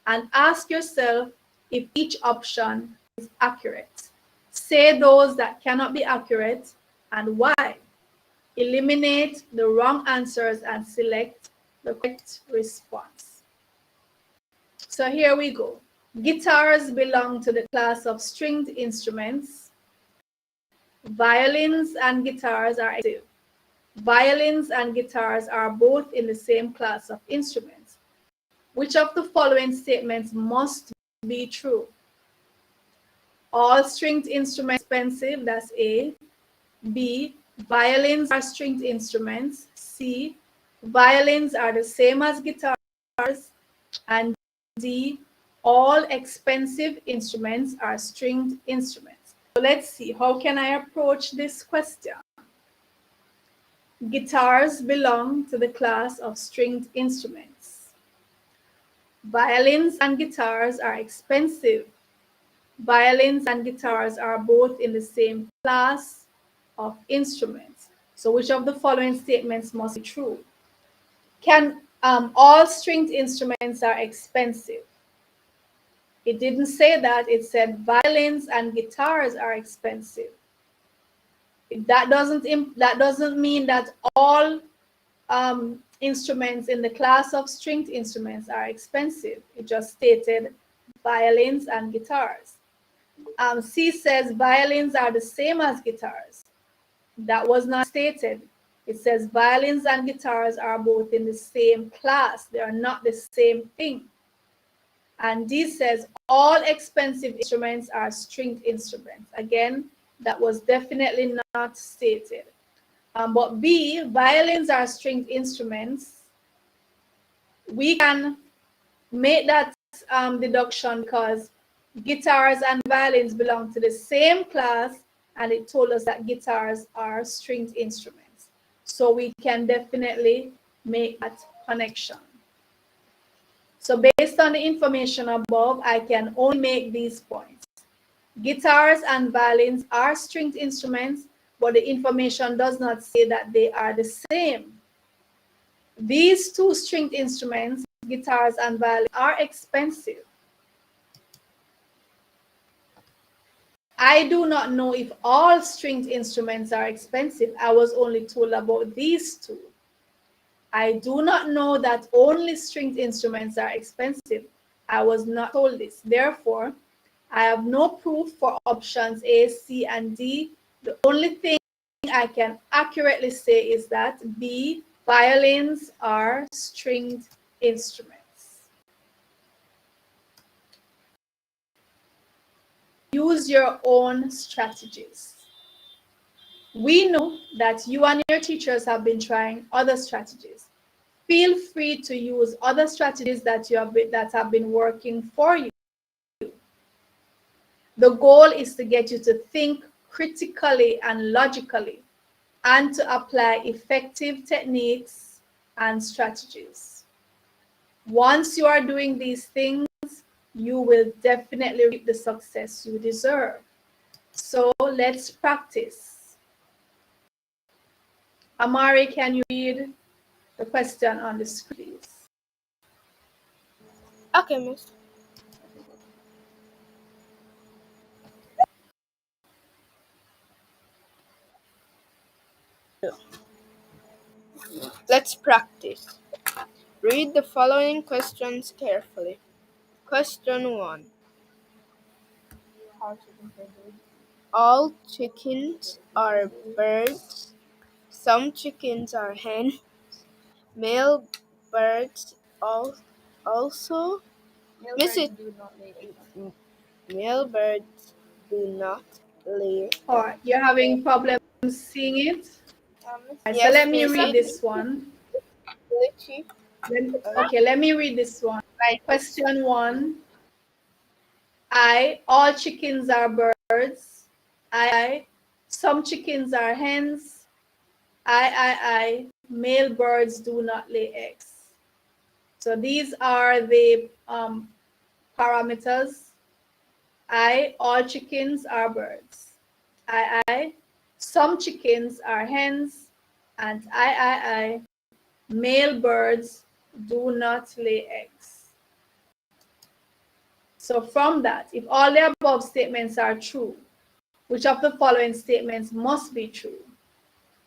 and ask yourself if each option is accurate. Say those that cannot be accurate and why. Eliminate the wrong answers and select the correct response. So here we go. Guitars belong to the class of stringed instruments. Violins and guitars are active. Violins and guitars are both in the same class of instruments. Which of the following statements must be true? All stringed instruments are expensive, that's A. B, violins are stringed instruments. C, violins are the same as guitars. And D, all expensive instruments are stringed instruments. So let's see, how can I approach this question? Guitars belong to the class of stringed instruments. Violins and guitars are expensive. Violins and guitars are both in the same class of instruments. So which of the following statements must be true? Can all stringed instruments are expensive? It didn't say that. It said violins and guitars are expensive. That doesn't mean that all instruments in the class of stringed instruments are expensive. It just stated violins and guitars. C says violins are the same as guitars. That was not stated. It says violins and guitars are both in the same class. They are not the same thing. And D says all expensive instruments are stringed instruments. Again, that was definitely not stated. But B, violins are stringed instruments. We can make that deduction because guitars and violins belong to the same class, and it told us that guitars are stringed instruments. So we can definitely make that connection. So based on the information above, I can only make these points. Guitars and violins are stringed instruments, but the information does not say that they are the same. These two stringed instruments, guitars and violins, are expensive. I do not know if all stringed instruments are expensive. I was only told about these two. I do not know that only stringed instruments are expensive. I was not told this. Therefore, I have no proof for options A, C, and D. The only thing I can accurately say is that B, violins are stringed instruments. Use your own strategies. We know that you and your teachers have been trying other strategies. Feel free to use other strategies that have been working for you. The goal is to get you to think critically and logically and to apply effective techniques and strategies. Once you are doing these things, you will definitely reap the success you deserve. So let's practice. Amari, can you read the question on the screen, please?
Okay, miss. Let's practice. Read the following questions carefully. Question 1. All chickens are birds. Some chickens are hens. Male birds also. Male birds do not lay
Or you're having problems seeing it? Right, so
Yes,
let me
miss.
read this one.
Glitchy.
Okay, let me read this one.
Right.
Question 1. All chickens are birds. Some chickens are hens. Male birds do not lay eggs. So these are the parameters. All chickens are birds. Some chickens are hens. And male birds do not lay eggs. So from that, if all the above statements are true, which of the following statements must be true?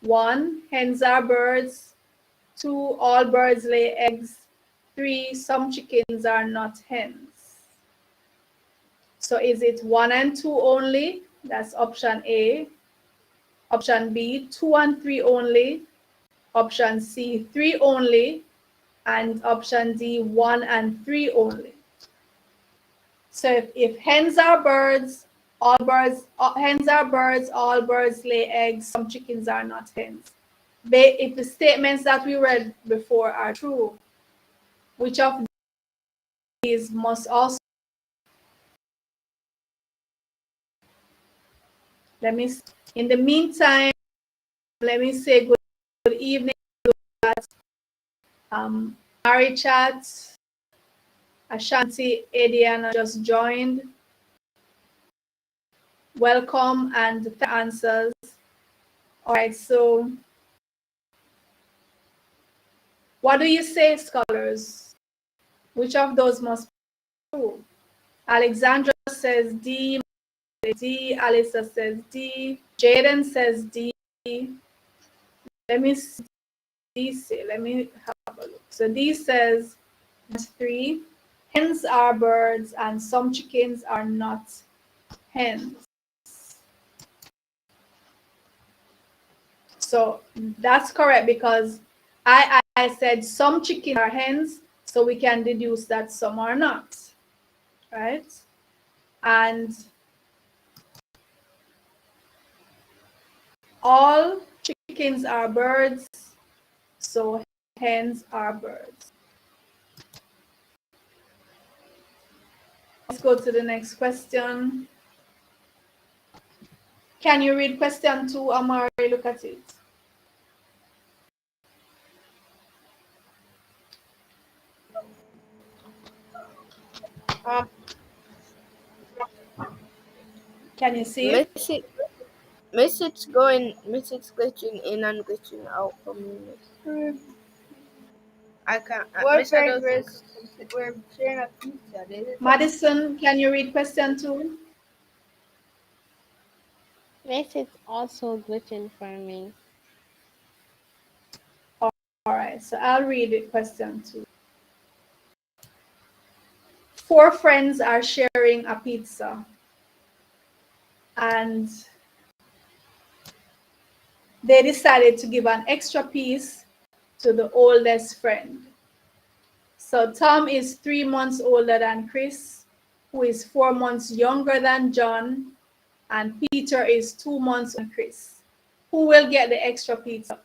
1, hens are birds. 2, all birds lay eggs. 3, some chickens are not hens. So is it 1 and 2 only? That's option A. Option B, 2 and 3 only. Option C, 3 only. And option D, 1 and 3 only. So if hens are birds, hens are birds, all birds lay eggs, some chickens are not hens. If the statements that we read before are true, which of these must also? In the meantime, let me say good evening to Mary Chat, Ashanti, Adiana just joined. Welcome and the answers. All right, so what do you say, scholars? Which of those must be true? Alexandra says D. D. Alyssa says D. Jaden says D. Let me see. Let me have a look. So D says 3. Hens are birds and some chickens are not hens. So that's correct because I said some chickens are hens, so we can deduce that some are not, right? And all chickens are birds, so hens are birds. Let's go to the next question. Can you read question 2, Amari? Look at it. Can you see it?
It's glitching in and glitching out for me. I can't.
We're sharing a pizza.
Madison, can you read question 2?
Miss, it's also glitching for me.
All right, so I'll read it, question 2. 4 friends are sharing a pizza, and they decided to give an extra piece to the oldest friend. So Tom is 3 months older than Chris, who is 4 months younger than John, and Peter is 2 months older than Chris. Who will get the extra piece of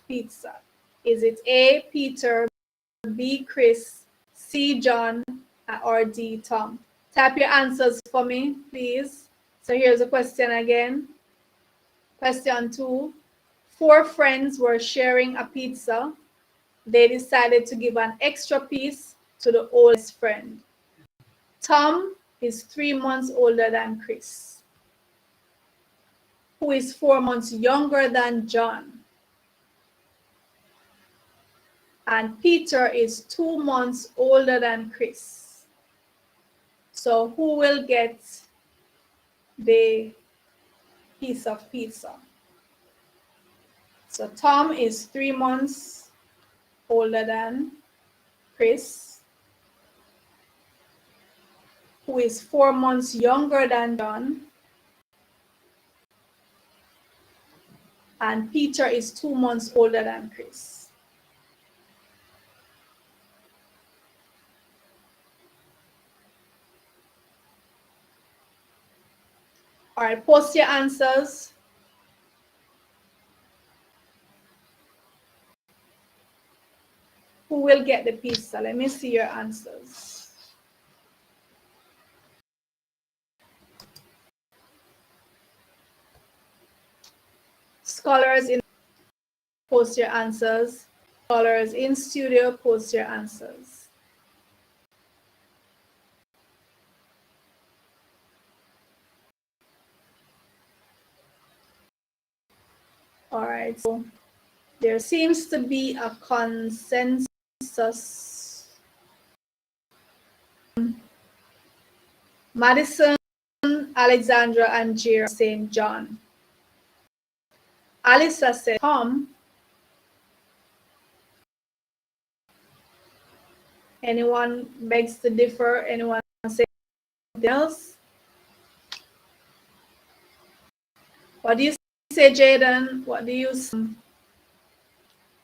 pizza? Is it A, Peter, B, Chris, C, John, or D, Tom? Type your answers for me, please. So here's the question again. Question 2. 4 friends were sharing a pizza. They decided to give an extra piece to the oldest friend. Tom is 3 months older than Chris, who is 4 months younger than John. And Peter is 2 months older than Chris. So who will get the piece of pizza? So Tom is 3 months older than Chris, who is 4 months younger than John, and Peter is 2 months older than Chris. All right, post your answers. Who will get the pizza? Let me see your answers. Scholars in post your answers. Scholars in studio, post your answers. All right, so there seems to be a consensus. Madison, Alexandra, and Jira saying John. Alisa said Tom. Anyone begs to differ? Anyone say something else? What do you say, Jaden? What do you say?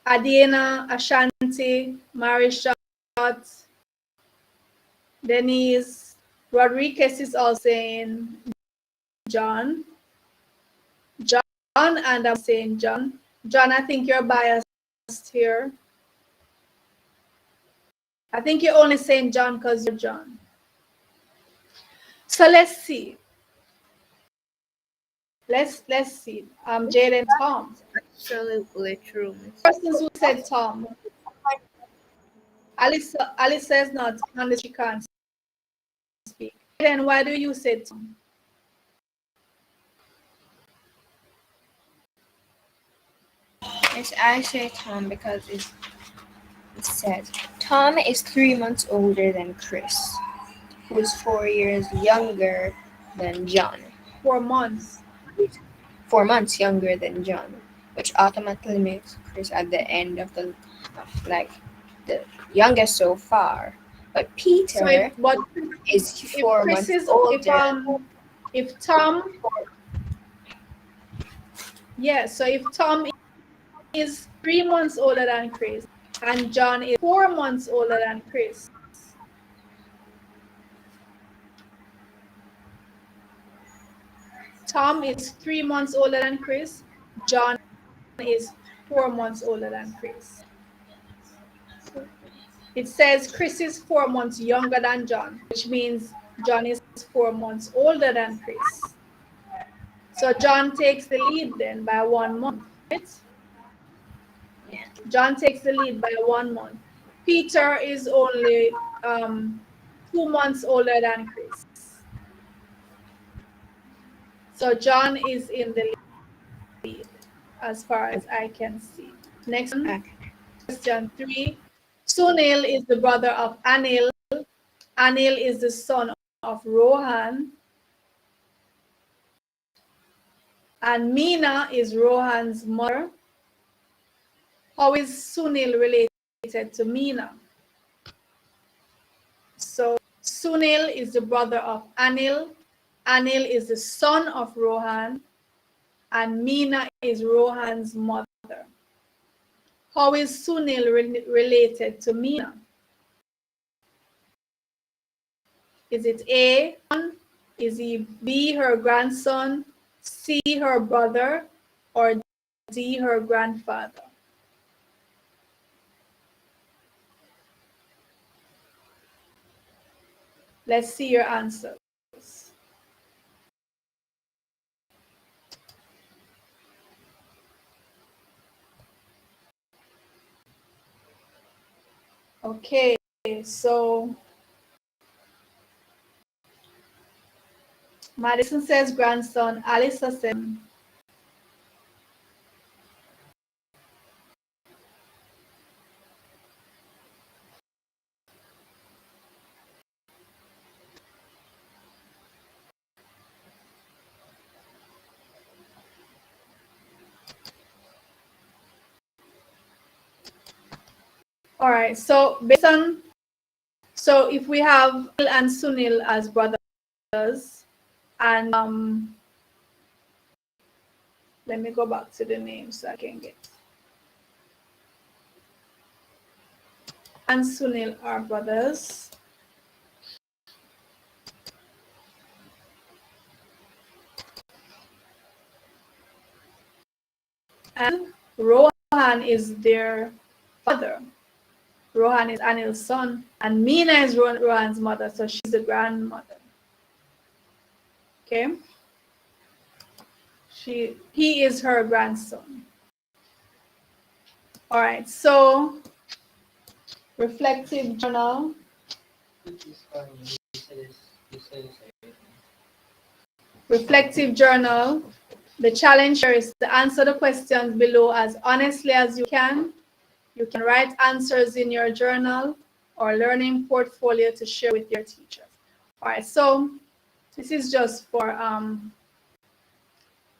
Adina, Ashanti, Marisha, Denise, Rodriguez is all saying John. John, and I'm saying John. John, I think you're biased here. I think you're only saying John because you're John. So let's see. Let's see. Jaden, Tom.
Absolutely true.
Persons who said Tom. Alice says not, unless she can't speak. Then why do you say Tom?
Yes, I say Tom because it says Tom is 3 months older than Chris, who is 4 years younger than John.
4 months.
4 months younger than John, which automatically makes Chris at the end of the youngest so far. But Peter
So
is 4
Chris
months
is
older.
if Tom so if Tom is 3 months older than Chris and John is 4 months older than Chris, Tom is 3 months older than Chris, John is 4 months older than Chris. It says Chris is 4 months younger than John, which means John is 4 months older than Chris. So John takes the lead then by 1 month, right?
Yeah.
John takes the lead by 1 month. Peter is only 2 months older than Chris. So John is in the lead as far as I can see. Next one,
Okay.
question 3. Sunil is the brother of Anil. Anil is the son of Rohan. And Meena is Rohan's mother. How is Sunil related to Meena? So Sunil is the brother of Anil. Anil is the son of Rohan. And Meena is Rohan's mother. How is Sunil related to Meena? Is it A, is he B, her grandson, C, her brother, or D, her grandfather? Let's see your answers. Okay, so Madison says grandson, Alisa says. All right, so based on, so if we have Anil and Sunil as brothers, and let me go back to the names so I can get. And Sunil are brothers. And Rohan is their father. Rohan is Anil's son, and Meena is Rohan's mother, so she's the grandmother. Okay? He is her grandson. All right, so reflective journal. Reflective journal. The challenge here is to answer the questions below as honestly as you can. You can write answers in your journal or learning portfolio to share with your teacher. All right, so this is just for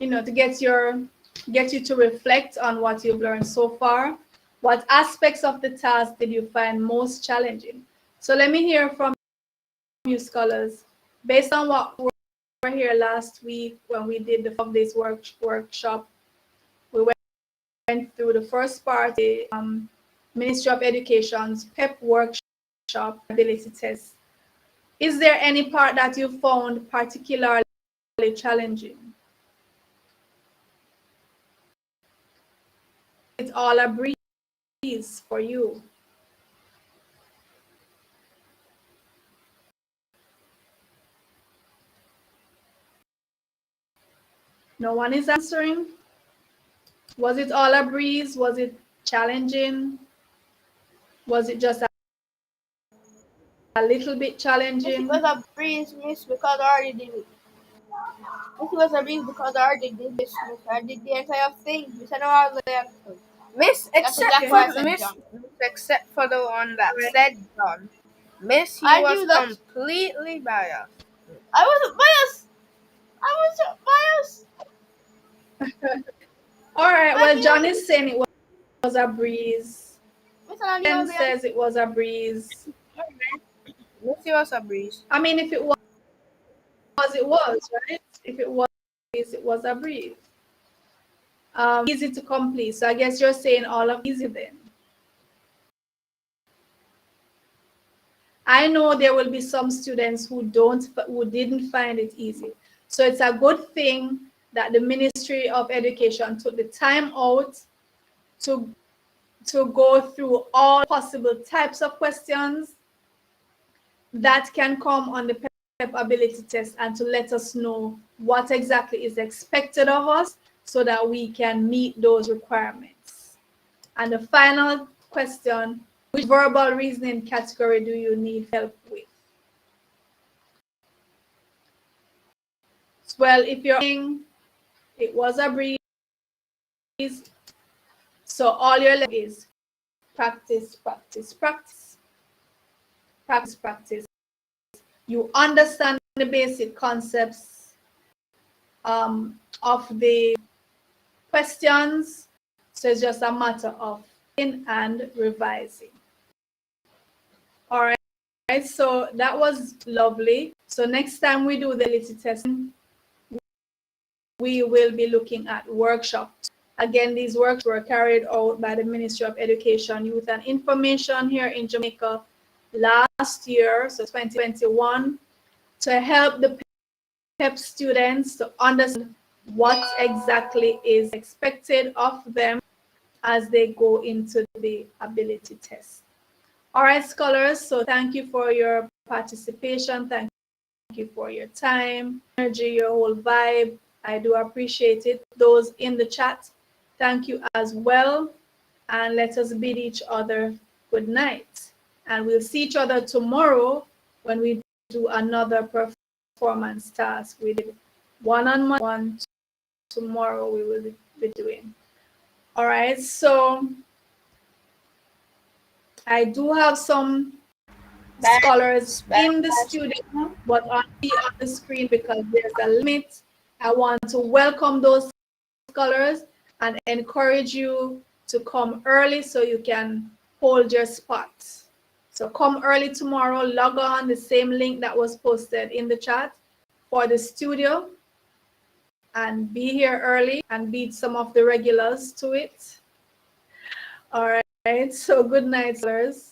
to get you to reflect on what you've learned so far. What aspects of the task did you find most challenging? So let me hear from you, scholars. Based on what we were here last week when we did the 5 days workshop, we went through the first part, the Ministry of Education's PEP workshop ability test. Is there any part that you found particularly challenging? It's all a breeze for you. No one is answering? Was it all a breeze? Was it challenging? Was it just a little bit challenging?
It was a breeze, miss, because I already did it. It was a breeze because I already did this, miss. I did the entire thing. Miss, I know I was there.
Miss, except for the one that said John. Miss, he was completely biased.
I wasn't biased. I wasn't biased.
All right, well, John is saying it was a breeze. Ben says it was a breeze.
Miss, it was a breeze.
I mean, if it was, it was, right? If it was a breeze. Easy to complete. So I guess you're saying all of easy then. I know there will be some students who didn't find it easy. So it's a good thing that the Ministry of Education took the time out to go through all possible types of questions that can come on the PEP ability test and to let us know what exactly is expected of us so that we can meet those requirements. And the final question, which verbal reasoning category do you need help with? Well, if you're saying it was a breeze, so all your left is practice, practice, practice, practice, practice. You understand the basic concepts. of the questions. So it's just a matter of in and revising. All right, so that was lovely. So next time we do the ability testing, we will be looking at workshops. Again, these works were carried out by the Ministry of Education, Youth and Information here in Jamaica last year, so 2021, to help the PEP students to understand what exactly is expected of them as they go into the ability test. All right, scholars, so thank you for your participation. Thank you for your time, energy, your whole vibe. I do appreciate it. Those in the chat, thank you as well. And let us bid each other good night. And we'll see each other tomorrow when we do another performance task. We did one-on-one. Tomorrow we will be doing. All right, so I do have some scholars in the studio, but on the screen because there's a limit. I want to welcome those scholars and encourage you to come early so you can hold your spot. So come early tomorrow, log on the same link that was posted in the chat for the studio and be here early and beat some of the regulars to it. All right, so good night, scholars.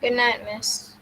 Good night, miss.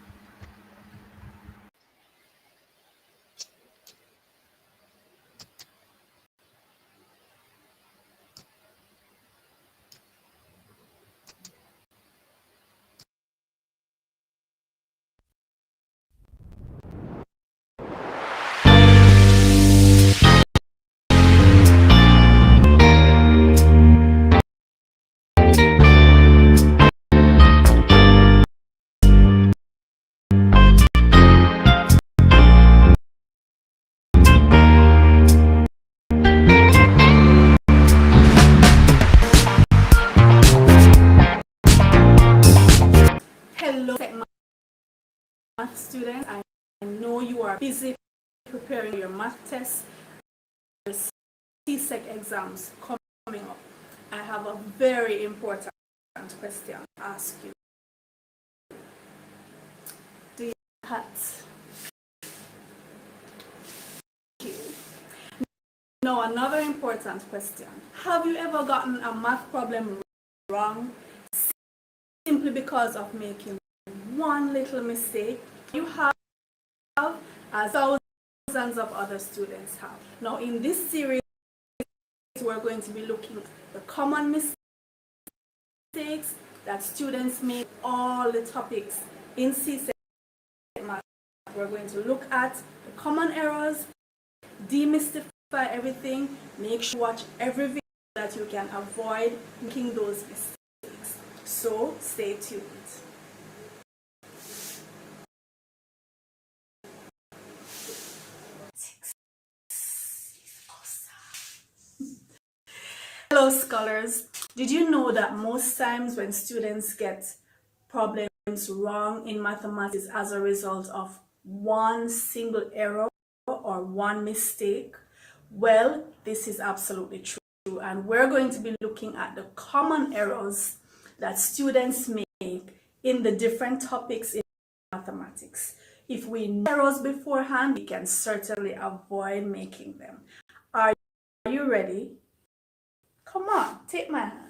Hello, math students. I know you are busy preparing your math tests. There's CSEC exams coming up. I have a very important question to ask you. Do you have Now, another important question. Have you ever gotten a math problem wrong simply because of making one little mistake? You have, as thousands of other students have. Now, in this series, we're going to be looking at the common mistakes that students make, all the topics in CSEC math. We're going to look at the common errors, demystify everything, make sure you watch every video that you can avoid making those mistakes. So stay tuned. Hello scholars, did you know that most times when students get problems wrong in mathematics as a result of one single error or one mistake? Well, this is absolutely true, and we're going to be looking at the common errors that students make in the different topics in mathematics. If we know errors beforehand, we can certainly avoid making them. Are you ready? Come on, take my hand.